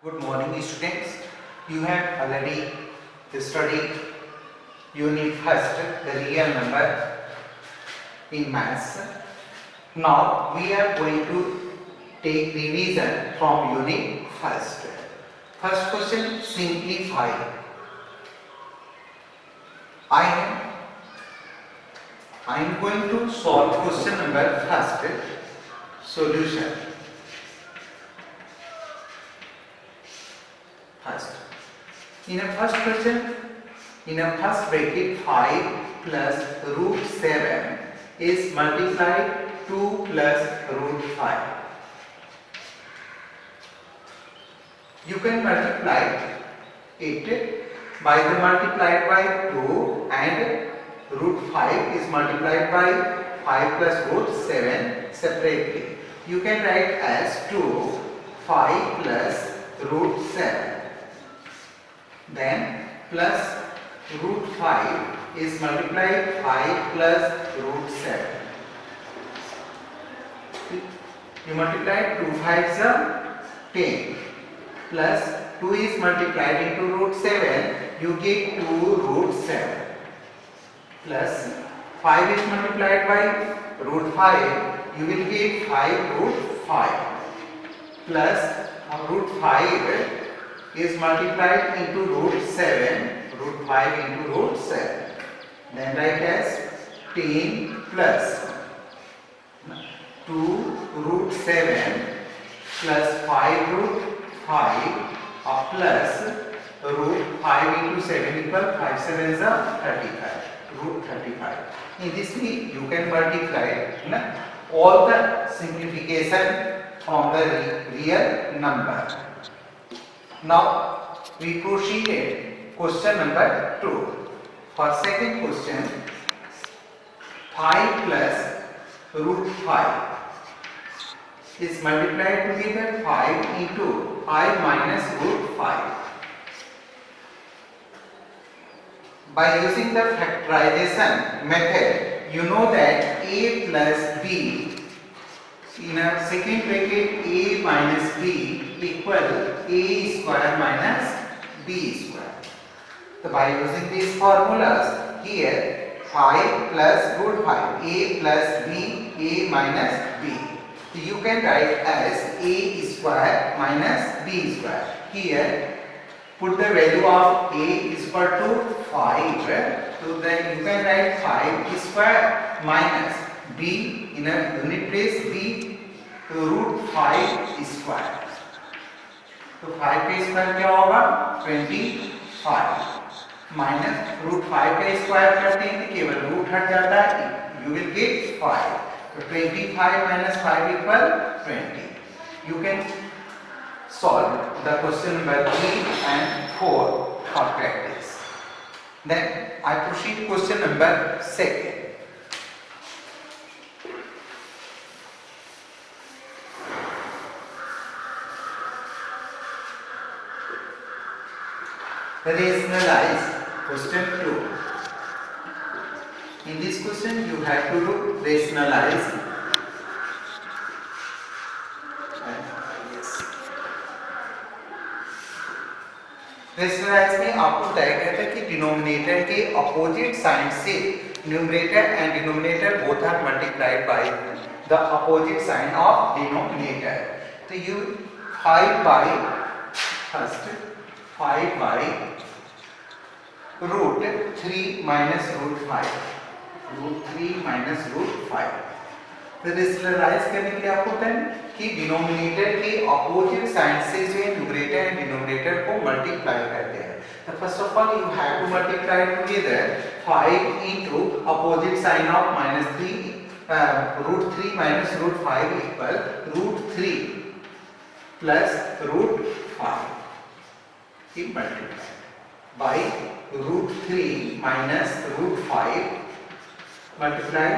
Good morning, students. You have already studied unit first, the real number in maths. Now we are going to take revision from unit first. First question, simplify. I am going to solve question number first. Solution. First, in a first question, in a first bracket 5 plus root 7 is multiplied 2 plus root 5. You can multiply it by the multiplied by 2 and root 5 is multiplied by 5 plus root 7 separately. You can write as 2 5 plus root 7. Then plus root 5 is multiplied 5 plus root 7. You multiply 2 5s are 10 plus 2 is multiplied into root 7, you get 2 root 7 plus 5 is multiplied by root 5, you will get 5 root 5 plus root 5 is multiplied into root 7, root 5 into root 7. Then write as 10 plus 2 root 7 plus 5 root 5 plus root 5 into 7 equal 5 7 is 35, root 35. In this way you can multiply all the simplification from the real number. Now we proceeded question number 2. For second question, 5 plus root 5 is multiplied together 5 into 5 minus root 5. By using the factorization method, you know that a plus b in a second bracket a minus b equal a square minus b square. So by using these formulas, here 5 plus root 5, a plus b, a minus b. So you can write as a square minus b square. Here put the value of a is equal to 5. So then you can write 5 square minus b in a unit place b root 5 square. तो 5 का square क्या होगा 25 minus root 5 का square करते हैं तो केवल root हट जाता है, यू विल गेट 5. तो 25 minus 5 equal 20. You can solve the question number 3 and 4 for practice. Then I proceed question number 2. Rationalize question 2. In this question you have to do rationalize. Rationalize में आपको बताया गया था कि डिनोमिनेटर के opposite sign से numerator and denominator both are multiplied by the opposite sign of denominator. तो you 5 by first 5 by root 3 minus root 5, root 3 minus root 5. तो रेशनलाइज करने के लिए आपको बताएं कि डिनोमिनेटर के अपोजिट साइन से जो है न्यूमरेटर एंड डिनोमिनेटर को मल्टीप्लाई करते हैं. तो first of all you have to multiply together 5 into opposite sign of -3 root 3 minus root 5 equal root 3 plus root 5. He multiplied by root 3 minus root 5 multiply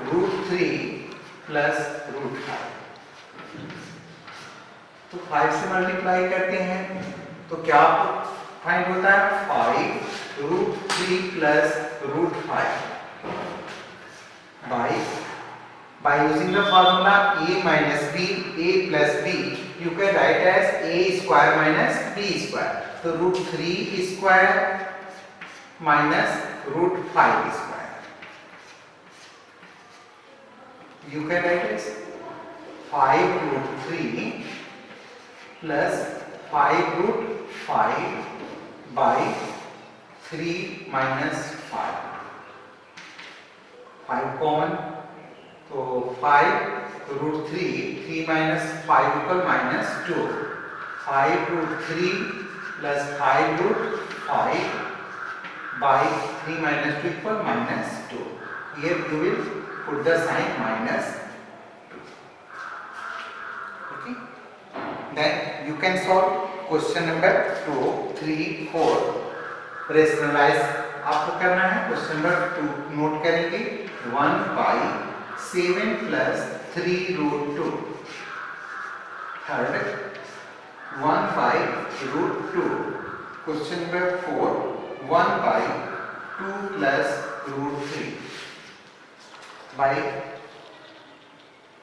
root 3 plus root 5. तो 5 से multiply करते हैं तो क्या find होता है 5 root 3 plus root 5 by using the formula a minus b, a plus b you can write as a square minus b square. So root 3 square minus root 5 square. You can write as 5 root 3 plus 5 root 5 by 3 minus 5. 5 common. So 5 root 3 minus 5 equal minus 2. 5 root 3 plus 5 root 5 by 3 minus 2 equal minus 2. Here you will put the sign minus 2. Okay. Then you can solve question number 2, 3, 4. Rationalize आपको करना है. Question number 2 note करेंगे. 1 by 7 plus 3 root 2. Third, 1 by root 2. Question number 4. 1 by 2 plus root 3. By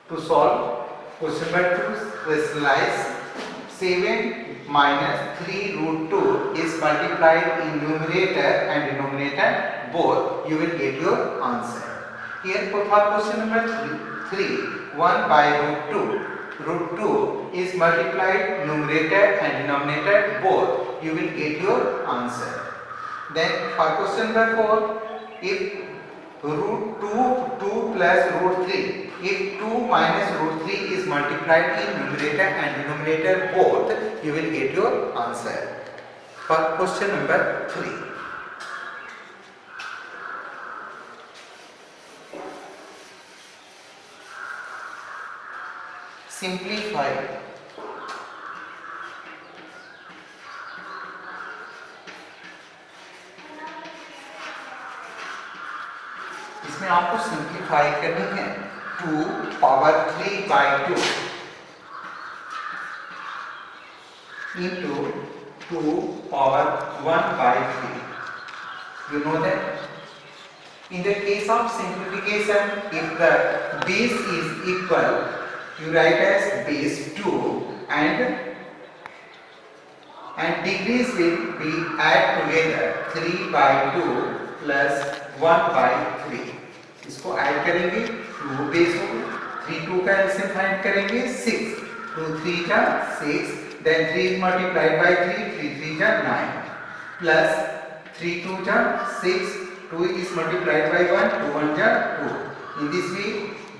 to solve question number 2, rationalize 7 minus 3 root 2 is multiplied in numerator and denominator both. You will get your answer. Here for question number 3, 1 by root 2. Root 2 is multiplied numerator and denominator both. You will get your answer. Then for question number 4, if root 2 plus root 3. If 2 minus root 3 is multiplied in numerator and denominator both, you will get your answer. For question number 3. Simplify. इसमें आपको simplify करनी है. 2 power 3 by 2 into 2 power 1 by 3. You know that? In the case of simplification, if the base is equal, you write as base 2 and degrees will be add together 3 by 2 plus 1 by 3. इसको add करेंगे 2 base हो गया. 3 2 का LCM find करेंगे 6. 2 3 का 6. Then 3 is multiplied by 3. 3 3 जा 9 plus 3 2 जा 6. 2 is multiplied by 1. 2 1 जा 2. In this way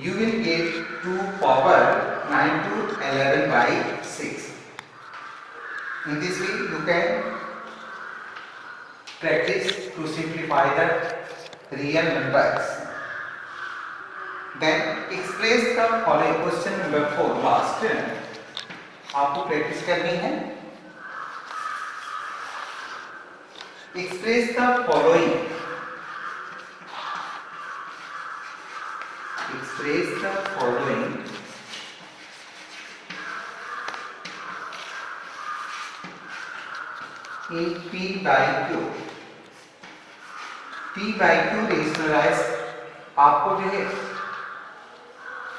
you will get 2 power 9 to 11 by 6. In this way you can practice to simplify the real numbers. Then express the following. Question number 4 last. आपको practice करनी है. Express the following. Express the following in P by Q. P by Q rationalise आपको जो है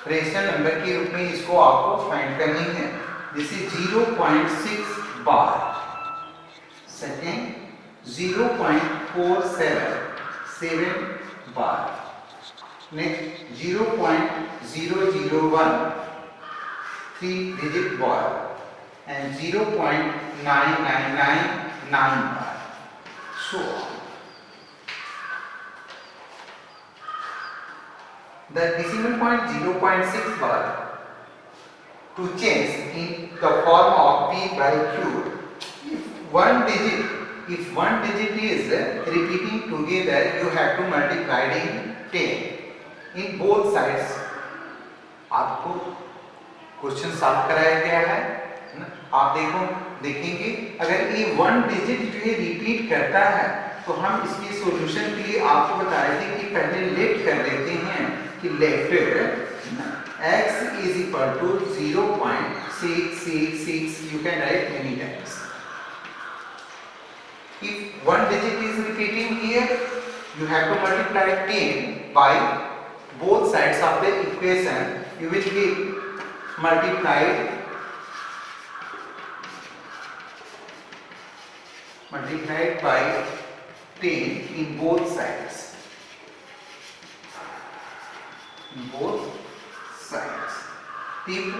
rational number के रूप में इसको आपको फाइंड करनी है. This is 0.6 bar. Second 0.477 bar. Next 0.001 3 digit bar and 0.9999 bar. So the decimal point 0.6 bar to change in the form of P by Q. If one digit is repeating together, you have to multiply it in 10 in both sides. आपको question solve कराया गया है ना. आप देखेंगे अगर ये one digit जो है रिपीट करता है तो हम इसके सॉल्यूशन के लिए आपको बता रहे थे कि पहले लेट कर देते हैं कि left x is equal to 0.666. You can write many times. If one digit is repeating here, you have to multiply 10 by both sides of the equation. You will get multiplied multiplied by 10 in both sides. In both sides. If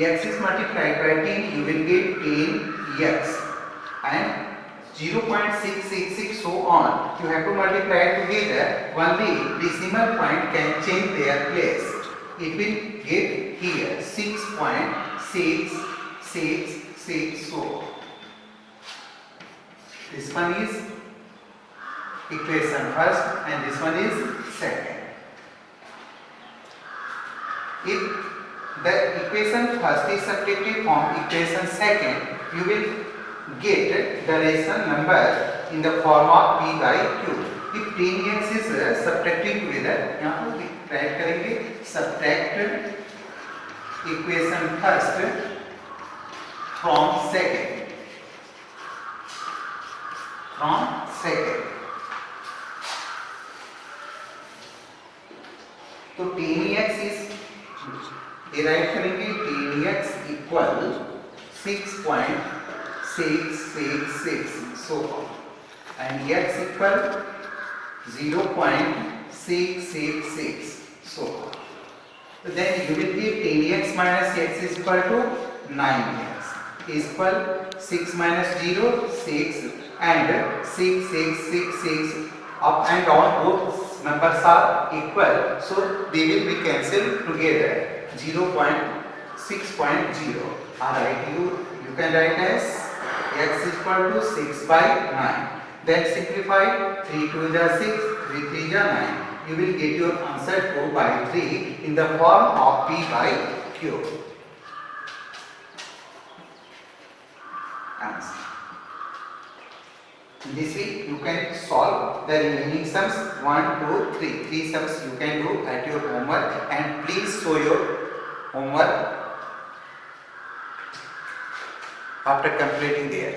x is multiplied by 10, you will get 10x, and 0.666 so on. You have to multiply together. Only decimal point can change their place. It will get here 6.666 so. This one is equation first and this one is second. If the equation first is subtracted from equation second, you will get the rational number in the form of p by q. If 10x is subtracted together, यहाँ पर right करेंगे subtract equation first from second. तो 10x is derive करेंगे 10x equal 6.666 so and x equal 0.666 so then you will get 10x minus x is equal to 9x is equal 6 minus 0 6 and 6666 up and down both numbers are equal, so they will be cancelled together. 0.6.0. Alright, you can write as x is equal to 6 by 9. Then simplify 3 2 is 6, 3 3 is 9. You will get your answer 2 by 3 in the form of p by q. Answer. This way you can solve the remaining sums 1, 2, 3. 3 sums you can do at your homework, and please show your homework after completing there.